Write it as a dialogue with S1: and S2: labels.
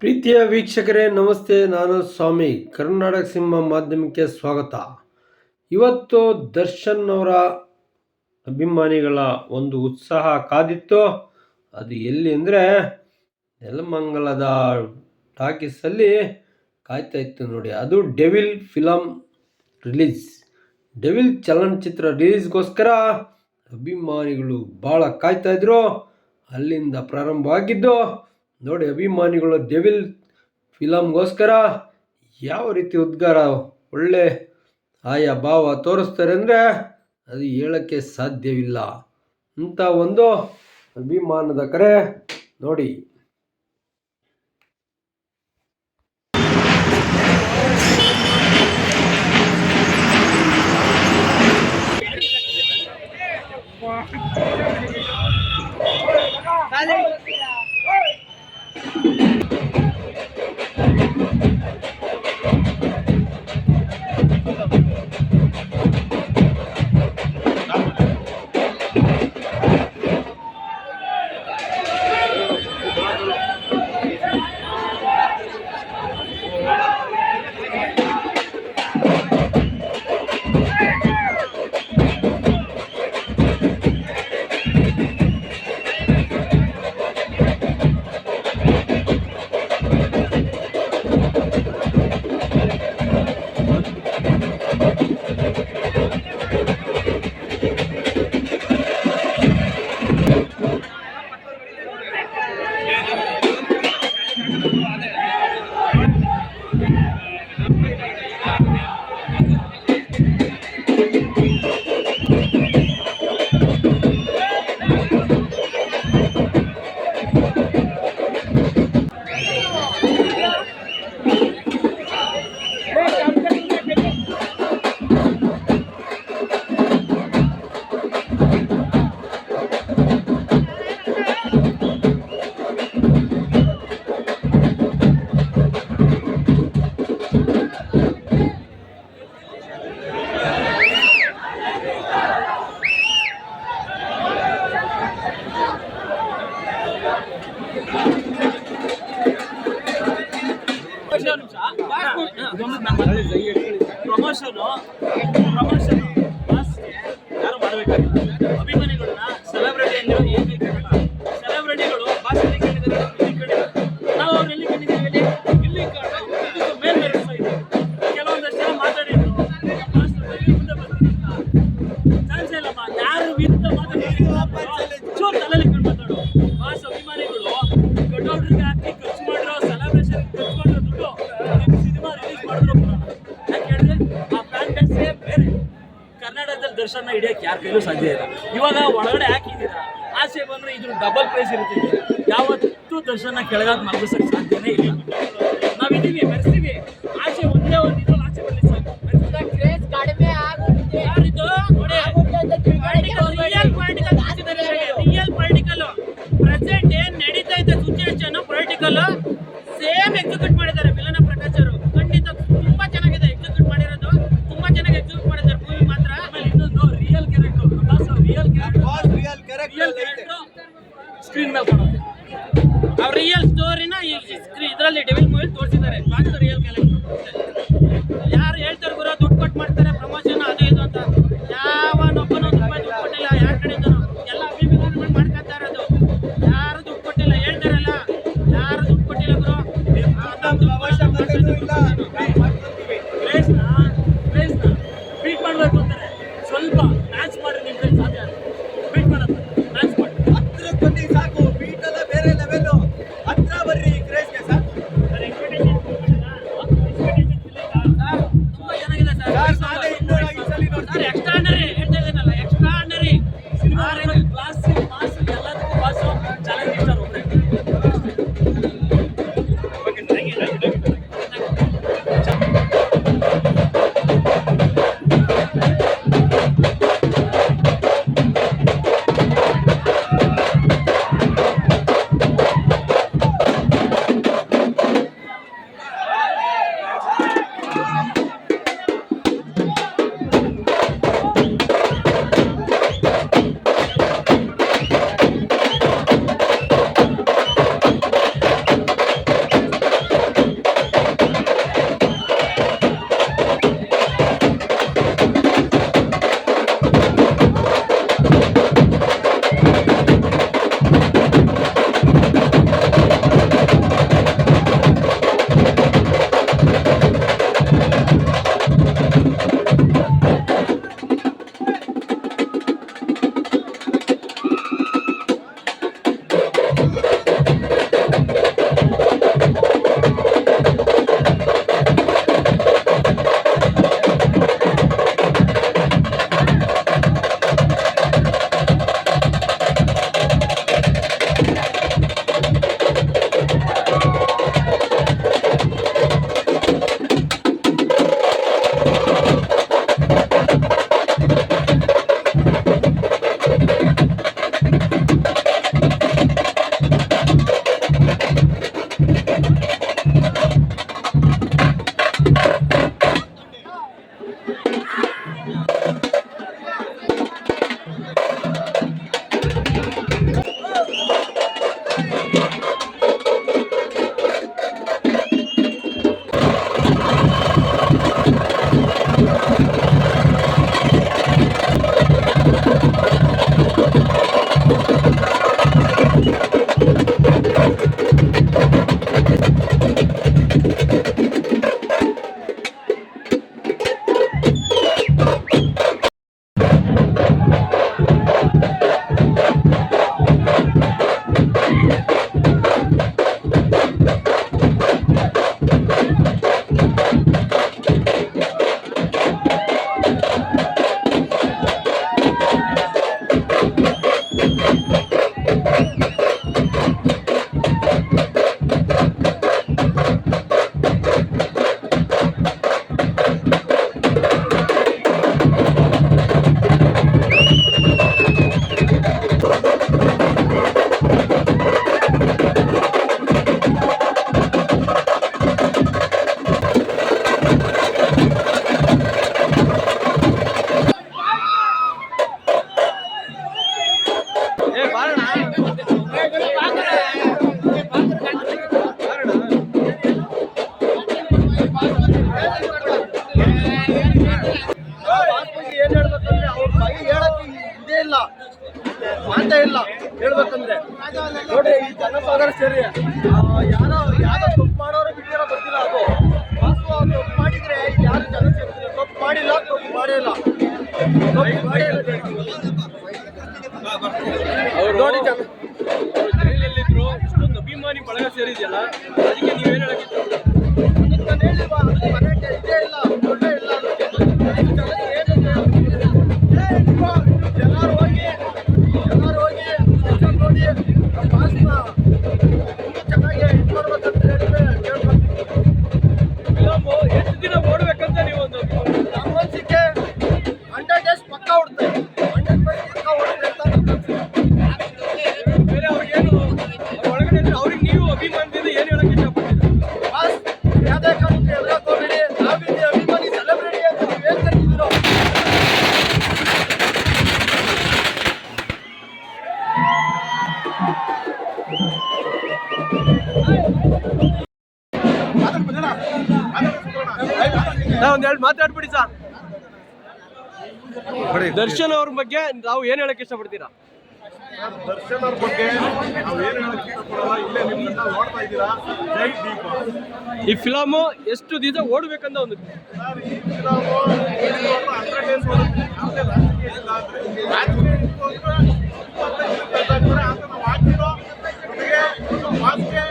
S1: ಪ್ರೀತಿಯ ವೀಕ್ಷಕರೇ ನಮಸ್ತೆ. ನಾನು ಸ್ವಾಮಿ. ಕರ್ನಾಟಕ ಸಿನಿಮಾ ಮಾಧ್ಯಮಕ್ಕೆ ಸ್ವಾಗತ. ಇವತ್ತು ದರ್ಶನ್ ಅವರ ಅಭಿಮಾನಿಗಳ ಒಂದು ಉತ್ಸಾಹ ಕಾದಿತ್ತು. ಅದು ಎಲ್ಲಿ ಅಂದರೆ ನೆಲಮಂಗಲದ ಟಾಕೀಸಲ್ಲಿ ಕಾಯ್ತಾ ಇತ್ತು ನೋಡಿ. ಅದು ಡೆವಿಲ್ ಫಿಲಮ್ ರಿಲೀಸ್. ಡೆವಿಲ್ ಚಲನಚಿತ್ರ ರಿಲೀಸ್ಗೋಸ್ಕರ ಅಭಿಮಾನಿಗಳು ಭಾಳ ಕಾಯ್ತಾ ಇದ್ರು. ಅಲ್ಲಿಂದ ಪ್ರಾರಂಭವಾಗಿದ್ದು ನೋಡಿ. ಅಭಿಮಾನಿಗಳು ಡೆವಿಲ್ ಫಿಲಮ್ಗೋಸ್ಕರ ಯಾವ ರೀತಿ ಉದ್ಗಾರ ಒಳ್ಳೆ ಆಯಾ ಭಾವ ತೋರಿಸ್ತಾರೆ ಅಂದರೆ ಅದು ಹೇಳೋಕ್ಕೆ ಸಾಧ್ಯವಿಲ್ಲ. ಅಂಥ ಒಂದು ಅಭಿಮಾನದ ಕರೆ ನೋಡಿ.
S2: ಪ್ರಮೋಷನ್ ಯಾರು ಮಾಡಬೇಕಾಗಿತ್ತು. ಅಭಿಮಾನಿಗಳನ್ನ ಸೆಲೆಬ್ರಿಟಿ ಸೆಲೆಬ್ರಿಟಿಗಳು ಬಾಸ್ ನಾವು ಅವ್ರು ಎಲ್ಲಿ ಕಂಡಿದ್ದೀವಿ, ಇಲ್ಲಿ ಮೇಲ್ ಮೆರೆಸ್ತಾ ಇದ್ದೀವಿ. ಕೆಲವೊಂದಷ್ಟು ಜನ ಮಾತಾಡಿದ್ರು, ಚಾನ್ಸ್ ಇಲ್ಲಮ್ಮ. ಯಾರು ವಿರುದ್ಧ ಚೂರು ತಲೆಯಲ್ಲಿ ಮಾತಾಡು. ಬಾಸ್ ಅಭಿಮಾನಿಗಳು ಕಟೌಟ್ರಿಗೆ ಹಾಕಿ ಖರ್ಚು ಮಾಡಿರೋ, ಸೆಲೆಬ್ರೇಷನ್ ಖರ್ಚು ಮಾಡಿರೋ ದುಡ್ಡು ಸಿನಿಮಾ ರಿಲೀಸ್ ಮಾಡಿದ್ರು. ಯಾಕೆ ಹೇಳಿದ್ರೆ ಆ ಫ್ಯಾನ್ ಬೇಸೇ ಬೇರೆ. ಕರ್ನಾಟಕದಲ್ಲಿ ದರ್ಶನ ಹಿಡಿಯೋಕೆ ಯಾರ ಕೈಲೂ ಸಾಧ್ಯ ಇಲ್ಲ. ಇವಾಗ ಒಳಗಡೆ ಹಾಕಿದ್ದೀರಾ, ಆಸೆ ಬಂದರೆ ಇದ್ರ ಡಬಲ್ ಪ್ರೈಸ್ ಇರ್ತಿದೆ. ಯಾವತ್ತೂ ದರ್ಶನ ಕೆಳಗಾದ ಮಲಗಿಸೋಕೆ ಸಾಧ್ಯನೇ ಇಲ್ಲ. ನಾವಿದ್ದೀವಿ, ಮೆರೆಸ್ತೀವಿ. ಆಸೆ ಒಂದೇ ಒಂದು ಇದ್ರಲ್ಲಿ ಆಸೆ ಬರಲಿ ಸಾಕು.
S3: ಕಡಿಮೆ ಆಗುತ್ತೆ.
S2: ಯಾರಿದು ನೋಡಿ, ರಿಯಲ್ ಪೊಲಿಟಿಕಲ್ ಪ್ರೆಸೆಂಟ್ ಏನ್ ನಡೀತಾ ಇದೆ ಸಿಚುಯೇಷನ್, ಪೊಲಿಟಿಕಲ್ ಸೇಮ್ ಎಕ್ಸಿಕ್ಯೂಟ್ ಮಾಡಿದ್ದಾರೆ ವಿಲನ ಪ್ರಕಾಶ್ ಅವರು. ಖಂಡಿತ ತುಂಬಾ ಚೆನ್ನಾಗಿದೆ ಎಕ್ಸಿಕ್ಯೂಟ್ ಮಾಡಿರೋದು. ತುಂಬಾ ಚೆನ್ನಾಗಿ ಎಕ್ಸಿಕ್ಯೂಟ್ ಮಾಡಿದ್ದಾರೆ ಮೂವಿ ಮಾತ್ರ. ಆಮೇಲೆ ಇನ್ನೊಂದು real character, real character screen ಮೇಲೆ ಕಾಣುತ್ತೆ. ಅವ್ರ ರಿಯಲ್ ಸ್ಟೋರಿನ ಇದರಲ್ಲಿ ಡೆವಿಲ್ ಮೂವಿ ತೋರಿಸಿದ್ದಾರೆ. ರಿಯಲ್ ಕ್ಯಾರೆಕ್ಟರ್ ಯಾರು ಹೇಳ್ತಾರೆ ಗುರು, ದುಡ್ಡು ಕೊಟ್ಟು ಮಾಡ್ತಾರೆ ಪ್ರಮೋಷನ್ ಅದು ಇದು ಅಂತ. ಯಾವನೊಬ್ಬನು ರೂಪಾಯಿ ದುಡ್ಡು ಕೊಟ್ಟಿಲ್ಲ ಯಾರ ಕಡೆಯಿಂದ. ಎಲ್ಲ ಅಭಿಮಾನಿಗಳು ಮಾಡ್ಕೊತಾ ಇರೋದು. ಯಾರು ದುಡ್ಡು ಕೊಟ್ಟಿಲ್ಲ ಹೇಳ್ತಾರಲ್ಲ, ಯಾರು ದುಡ್ಡು ಕೊಟ್ಟಿಲ್ಲ ಗುರು. ಬೀಟ್ ಮಾಡಬೇಕು ಅಂತಾರೆ. ಸ್ವಲ್ಪ ಮ್ಯಾಚ್ ಮಾಡಿ ನಿಮ್ಗೆ ಸಾಧ್ಯ. ಬೀಟ್ ಮಾಡೋದು ಮ್ಯಾಚ್ ಮಾಡಿ
S4: ಹತ್ರ ಕೊಟ್ಟಿ ಸಾಕು. ಬೀಟ್ ಎಲ್ಲ ಬೇರೆ ಲೆವೆಲ್. ಹತ್ರ ಬರ್ರಿ ಕ್ರೇಜ್ಗೆ ಸಾಕು. ಮಾತೇ ಇಲ್ಲ ಹೇಳ್ಬೇಕಂದ್ರೆ. ನೋಡಿ ಈ ಜನಸಾಗರ ಸೇರಿ ಯಾರೋ ತಪ್ಪು ಮಾಡೋರು ಬಿಟ್ಟಿರೋ ಗೊತ್ತಿಲ್ಲ. ಅದು ವಾಸ್ತವ ತಪ್ಪು ಮಾಡಿದ್ರೆ ಯಾರು ಜನ ಸೇರ್ತಾರೆ. ತಪ್ಪು ಮಾಡಿಲ್ಲ, ತಪ್ಪು ಮಾಡಿಲ್ಲ, ತಪ್ಪು ಮಾಡಿಲ್ಲ. ನೋಡಿ
S5: ಜೈಲಲ್ಲಿದ್ರು ಇಷ್ಟೊಂದು ಅಭಿಮಾನಿ ಬಳಗ ಸೇರಿದೆಯಲ್ಲ, ಅದಕ್ಕೆ ನೀವೇನು ಹೇಳಕ್ಕಿತ್ತು?
S4: ನಾನು ಹೇಳಿಲ್ವಾ, ಅದು ಮನೆಗೆ ಇದೇ ಇಲ್ಲ, ದೊಡ್ಡ ಇಲ್ಲ. ಜನರು ಹೋಗಿ ನೋಡಿ ಭಾಷಣ ಚೆನ್ನಾಗಿ ಇದು ಮಾಡ್ಬೇಕಂತ ಕೇಳ್ಬೇಕು.
S5: ಫಿಲಮ್ ಎಷ್ಟು ದಿನ ಓಡ್ಬೇಕಂತ ನೀವೊಂದು
S4: ನಮ್ಮ ಮನಸ್ಸಿಗೆ 100 days ಪಕ್ಕ ಓಡುತ್ತೆ. 100 days ಪಕ್ಕ ಓಡುತ್ತೆ ಅಂತ ನಮ್ಮ ಮನಸ್ಸಿಗೆ.
S5: ಬೇರೆ ಅವ್ರಿಗೇನು ಅವ್ರ ಒಳಗಡೆ ಇದ್ರೆ ಅವ್ರಿಗೆ ನೀವು ಅಭಿಮಾನದಿಂದ ಏನು ಹೇಳಕ್ ಇಷ್ಟಪಡ್ತೀರಾ?
S4: ಬಾಸ್, ಯಾವುದೇ ಕಾರಣಕ್ಕೆ ಎದುರಕ್ಕೆ ಹೋಗ್ಬೇಡಿ. ನಾವಿಲ್ಲಿ ಅಭಿಮಾನಿ ಸೆಲೆಬ್ರಿಟಿ ಅಂತ ನೀವೇನು ಕರೀತಿದ್ದೀರೋ.
S5: ಒಂದೆರಡು ಮಾತಾಡ್ಬಿಡಿ ಸಾ. ದರ್ಶನ್ ಅವ್ರ ಬಗ್ಗೆ ನಾವು ಏನ್ ಹೇಳಕ್ ಇಷ್ಟಪಡ್ತೀರಾ?
S6: ದರ್ಶನ್ ಅವ್ರ ಬಗ್ಗೆ ನಾವು ಏನು ಹೇಳಕ್ಕೆ ಇಷ್ಟಪಡಲ್ಲ. ಇಲ್ಲೇ ನಿಮ್ಮನ್ನ ನೋಡ್ತಾ ಇದ್ದೀರಾ. ಜೈ ದೀಪ.
S5: ಈ ಫಿಲಮ್ ಎಷ್ಟು ದಿವಸ ಓಡ್ಬೇಕಂತ ಒಂದು
S6: ಸರ್, ಈ ಫಿಲಮು 100 days ಓಡುತ್ತೆ. ಯಾವುದೇ ರಾಜಕೀಯ ಇಲ್ಲ ಅಂದ್ರೆ ರಾಜಕೀಯ ಇತ್ತು ಅಂದ್ರೆ 25 ದಿನಕ್ಕೆ ಅಂತ ಇದ್ರೆ ಆತ ನಾವು ಆಗ್ತಿರೋ ಜೊತೆಗೆ ಒಂದು ಮಾಸ್ಗೆ